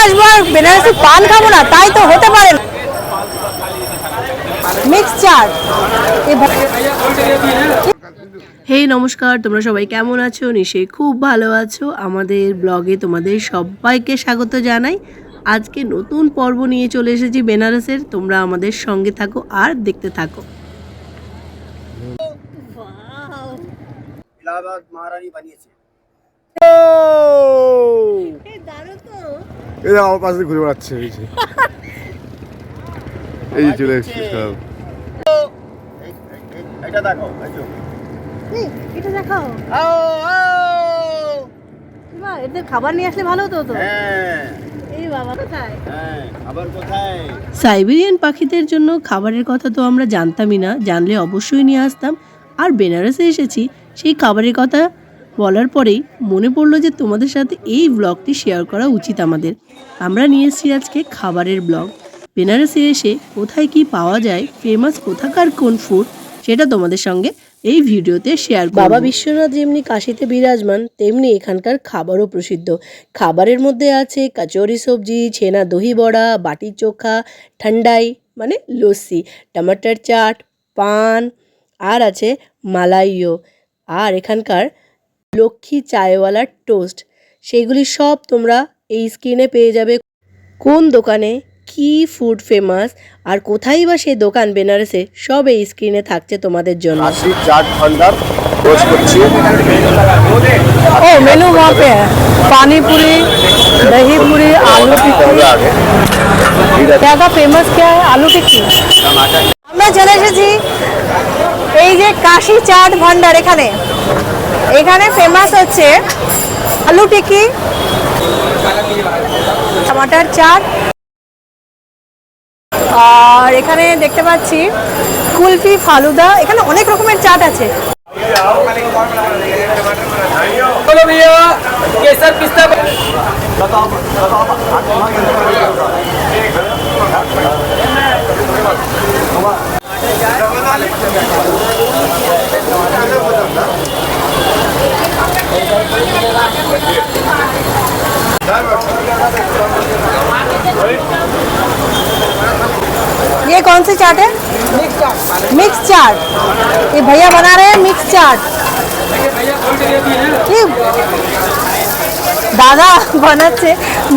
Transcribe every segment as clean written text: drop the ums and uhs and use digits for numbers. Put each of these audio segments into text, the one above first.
আসবো আর বেনারসি পান খাবো না, তাই তো হতে পারে না। মিক্স চাট। হেই নমস্কার, তোমরা সবাই কেমন আছো? নিশ্চয়ই খুব ভালো আছো। আমাদের ব্লগে তোমাদের সবাইকে স্বাগত জানাই। আজকে নতুন পর্ব নিয়ে চলে এসেছি বেনারসের। তোমরা আমাদের সঙ্গে থাকো আর দেখতে থাকো। ইলাহাবাদ মহারানী বানিয়েছে। এই আমার পাশে ঘুরে বেড়াচ্ছে এই যে এই চলে এসেছে সব। এটা দেখো, এটা দেখাও। এদের খাবার নিয়ে আসলে ভালো হতো। হ্যাঁ এই বাবা কোথায়? হ্যাঁ, আবার কোথায়? সাইবেরিয়ান পাখিদের জন্য খাবারের কথা তো আমরা জানতামই না, জানলে অবশ্যই নিয়ে আসতাম। আর বেনারসে এসেছি, সেই খাবারের কথা বলার পরেই মনে পড়লো যে তোমাদের সাথে এই ব্লগটি শেয়ার করা উচিত আমাদের। আমরা নিয়ে এসেছি আজকে খাবারের ব্লগ। বেনারসে এসে কোথায় কি পাওয়া যায়, ফেমাস কোথাকার কোন ফুড, সেটা তোমাদের সঙ্গে এই ভিডিওতে শেয়ার করব। বাবা বিশ্বনাথ যেমনি কাশিতে বিরাজমান, তেমনি এখানকার খাবারও প্রসিদ্ধ। খাবারের মধ্যে আছে কচুরি সবজি, ছেনা দহি বড়া, বাটি চোখা, ঠান্ডাই মানে লস্যি, টমাটার চাট, পান, আর আছে মালাইও, আর এখানকার লক্ষ্মী চায়ওয়ালার টোস্ট। সেইগুলি সব তোমরা এই স্ক্রিনে পেয়ে যাবে। কোন দোকানে কি ফুড ফেমাস আর কোথায় বা সেই দোকান বেনারসে, সব এই স্ক্রিনে থাকছে তোমাদের জন্য। কাশি চাট ভান্ডার রোজ করছি। ओ मेनू वहाँ पे है, पानी पूरी, दही पूरी, आलू टिक्की। क्या का फेमस क्या है? आलू टिक्की। আমরা চলে এসেছি এই যে কাশি চাট ভান্ডার। এখানে ফেমাস হচ্ছে আলু টিক্কি, টমাটার চাট, আর এখানে দেখতে পাচ্ছি কুলফি, ফালুদা। এখানে অনেক রকমের চাট আছে। केसर पिस्ता ये कौन सी चाट है? मिक्स चाट। ये भैया बना रहे हैं मिक्स चाट। দাদা বানাচ্ছে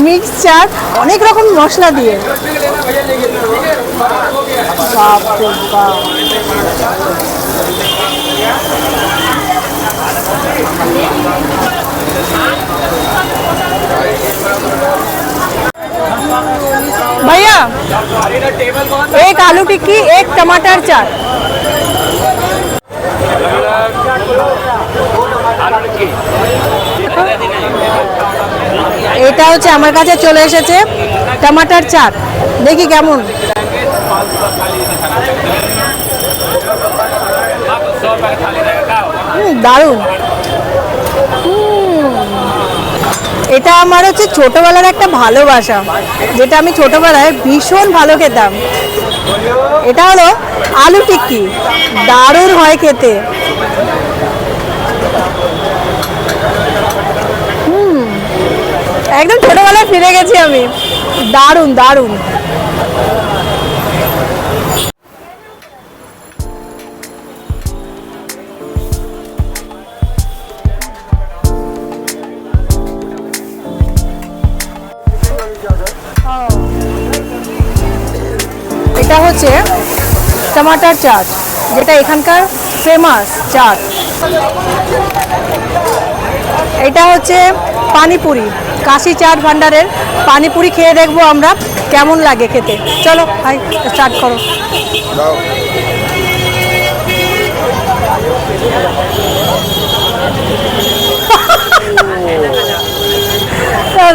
মিক্স চাট অনেক রকম মশলা দিয়ে। বাপ রে বাপ। भैया एक आलू टिक्की, एक टमाटर चाट। এটা হচ্ছে আমার কাছে চলে এসেছে টমাটার চাট। দেখি কেমন। দারুণ। এটা আমার হচ্ছে ছোটবেলার একটা ভালোবাসা, যেটা আমি ছোটবেলায় ভীষণ ভালো খেতাম। এটা হলো আলু টিক্কি, দারুণ হয় খেতে। একদম ছোটবেলায় ফিরে গেছি আমি। দারুণ দারুণ। এটা হচ্ছে টমাটার চাট, যেটা এখানকার ফেমাস চাট। এটা হচ্ছে পানিপুরি, কাশি চাট ভান্ডারের পানিপুরি খেয়ে দেখবো আমরা কেমন লাগে খেতে। চলো ভাই স্টার্ট করো।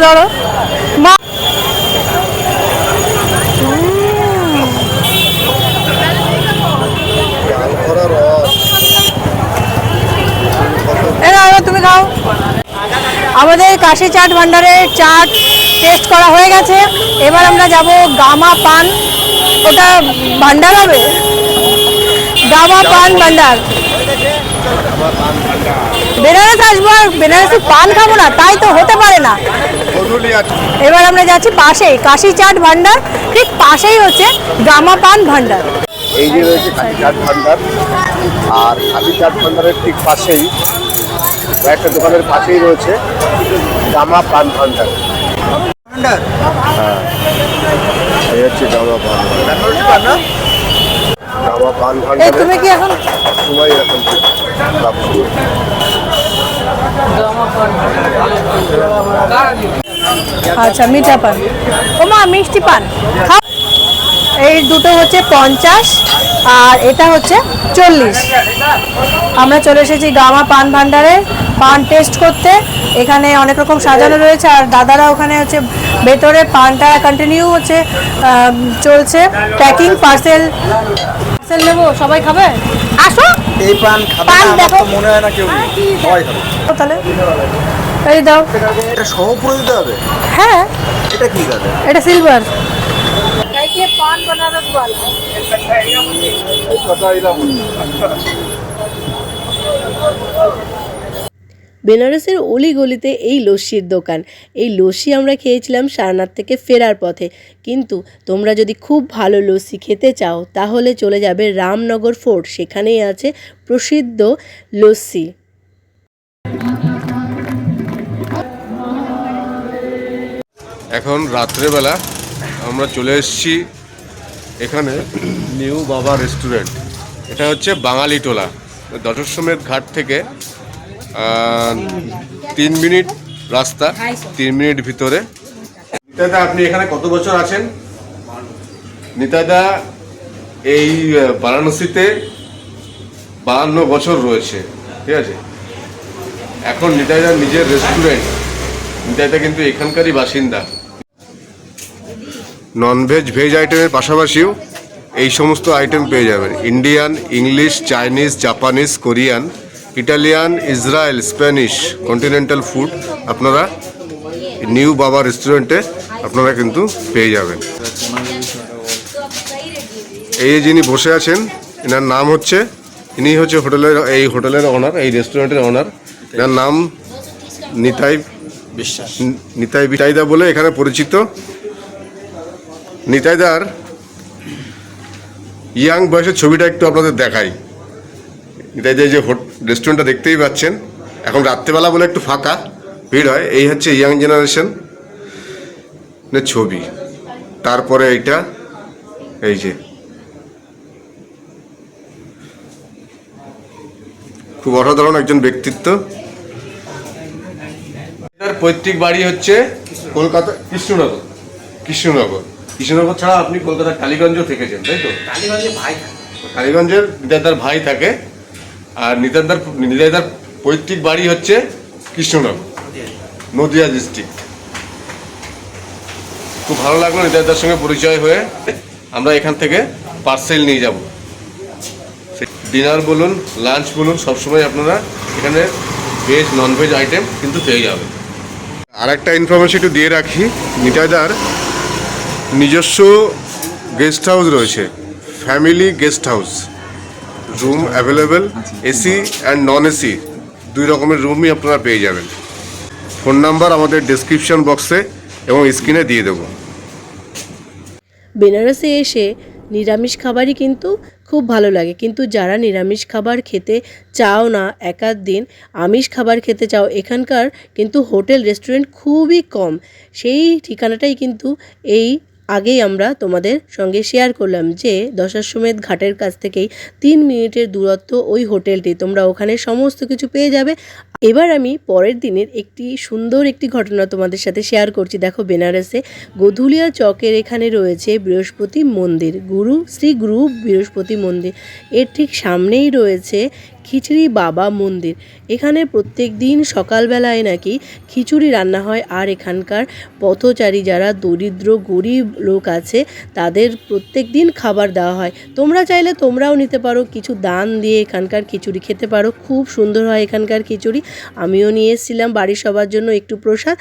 ধরো মা। তুমি খাও। আমাদের কাশি চাট ভান্ডারের চাট টেস্ট করা হয়ে গেছে। এবার আমরা যাব গামা পান। ওটা ভান্ডার হবে, গামা পান ভান্ডার। বেনারস আসবো আর বেনারসি পান খাবো না, তাই তো হতে পারে না। গধুলিয়া এবার আমরা যাচ্ছি পাশেই কাশি চাট ভান্ডার, ঠিক পাশেই হচ্ছে গামা পান ভান্ডার। এই যে রয়েছে কাশি চাট ভান্ডার, আর কাশি চাট ভান্ডারের ঠিক পাশেই একটা দোকানের পাশেই রয়েছে গামা পান ভান্ডার। হ্যাঁ, এই হচ্ছে গামা পান ভান্ডার। গামা পান এই ভান্ডারে তুমি কি এখন সময় এরকম ভাবছি। আচ্ছা মিঠা পান, ওমা মিষ্টি পান খাও। এই দুটো হচ্ছে 50 আর এটা হচ্ছে 40। আমরা চলে এসেছি গামা পান ভান্ডারে পান টেস্ট করতে। এখানে অনেক রকম সাজানো রয়েছে আর দাদারা ওখানে হচ্ছে ভেতরে পানটা কন্টিনিউ হচ্ছে চলছে প্যাকিং। পার্সেল নেবো, সবাই খাবে, আসো। এই পান খাবে পান না, আমার দেখো। তো মনে হয় না কেউ সবাই খাবে। তাহলে এই দাও। এটা সহ পুরো দিতে হবে? হ্যাঁ, এটা কি কাজে? এটা সিলভার। বেনারসের অলিগলিতে এই লস্যির দোকান। এই লস্যি আমরা খেয়েছিলাম সারনাথ থেকে ফেরার পথে। কিন্তু তোমরা যদি খুব ভালো লস্যি খেতে চাও তাহলে চলে যাবে রামনগর ফোর্ট, সেখানেই আছে প্রসিদ্ধ লস্যি। এখন রাত্রেবেলা আমরা চলে এসেছি এখানে নিউ বাবা রেস্টুরেন্ট। এটা হচ্ছে বাঙালি টোলা, দশমের ঘাট থেকে 3 মিনিট রাস্তা, 3 মিনিট ভিতরে। নিতাইদা, আপনি এখানে কত বছর আছেন? নিতাইদা এই বারাণসীতে 52 বছর রয়েছে, ঠিক আছে। এখন নিতাইদার নিজের রেস্টুরেন্ট, নিতাইদা কিন্তু এখানকারই বাসিন্দা। ননভেজ ভেজ আইটেমের পাশাপাশিও এই সমস্ত আইটেম পেয়ে যাবেন। Indian, English, Chinese, Japanese, Korean, Italian, Israel, Spanish, continental food আপনারা নিউ বাবা রেস্টুরেন্টে আপনারা কিন্তু পেয়ে যাবেন। এই যিনি বসে আছেন এনার নাম হচ্ছে, ইনি হচ্ছে হোটেলের ওনার, এই রেস্টুরেন্টের ওনার। এনার নাম নিতাই বিশ্বাস, নিতাই বিটাইদা বলে এখানে পরিচিত। নিতাইদার ইয়াং বয়সের ছবিটা একটু আপনাদের দেখাই। নিতাইদা যে রেস্টুরেন্টটা দেখতেই পাচ্ছেন, এখন রাত্রেবেলা বলে একটু ফাঁকা, ভিড় হয়। এই হচ্ছে ইয়াং জেনারেশন ছবি। তারপরে এইটা, এই যে খুব অসাধারণ একজন ব্যক্তিত্ব। তার পৈতৃক বাড়ি হচ্ছে কলকাতা কৃষ্ণনগর। কৃষ্ণনগর ছাড়া আপনি কলকাতার টালিগঞ্জও থেকেছেন, তাই তো? টালিগঞ্জের নিতাইদার ভাই থাকে। আর নিতাইদার পৈতৃক বাড়ি হচ্ছে কৃষ্ণনগর, নদিয়া ডিস্ট্রিক্ট। খুব ভালো লাগলো নিতাইদার সঙ্গে পরিচয় হয়ে। আমরা এখান থেকে পার্সেল নিয়ে যাব। ডিনার বলুন, লাঞ্চ বলুন, সবসময় আপনারা এখানে ভেজ ননভেজ আইটেম কিন্তু পেয়ে যাবেন। আর একটা ইনফরমেশন একটু দিয়ে রাখি, নিতাইদার নিজস্ব গেস্ট হাউস রয়েছে, family guest house. Room available, AC and non AC 2 রকমের রুমই আপনারা পেয়ে যাবেন। ফোন নাম্বার আমাদের ডেসক্রিপশন বক্সে এবং স্ক্রিনে দিয়ে দেবো। বেনারসে এসে নিরামিষ খাবারই কিন্তু খুব ভালো লাগে, কিন্তু যারা নিরামিষ খাবার খেতে চাও না, একাধ দিন আমিষ খাবার খেতে চাও, এখানকার কিন্তু হোটেল রেস্টুরেন্ট খুবই কম। সেই ঠিকানাটাই কিন্তু এই আগেই আমরা তোমাদের সঙ্গে শেয়ার করলাম যে দশাশ্বমেধ ঘাটের কাছ থেকেই 3 মিনিটের দূরত্ব ওই হোটেলটি, তোমরা ওখানে সমস্ত কিছু পেয়ে যাবে। এবার আমি পরের দিনের সুন্দর একটি ঘটনা তোমাদের সাথে শেয়ার করছি। দেখো, বেনারসে গধুলিয়া চকের এখানে রয়েছে বৃহস্পতি মন্দির, শ্রী গুরু বৃহস্পতি মন্দির। এর ঠিক সামনেই রয়েছে খিচুড়ি বাবা মন্দির। এখানে প্রত্যেক দিন সকালবেলায় নাকি খিচুড়ি রান্না হয়, আর এখানকার পথচারী যারা দরিদ্র গরিব লোক আছে তাদের প্রত্যেক দিন খাবার দেওয়া হয়। তোমরা চাইলে তোমরাও নিতে পারো, কিছু দান দিয়ে এখানকার খিচুড়ি খেতে পারো। খুব সুন্দর হয় এখানকার খিচুড়ি। আমিও নিয়ে এসেছিলাম বাড়ির সবার জন্য একটু প্রসাদ।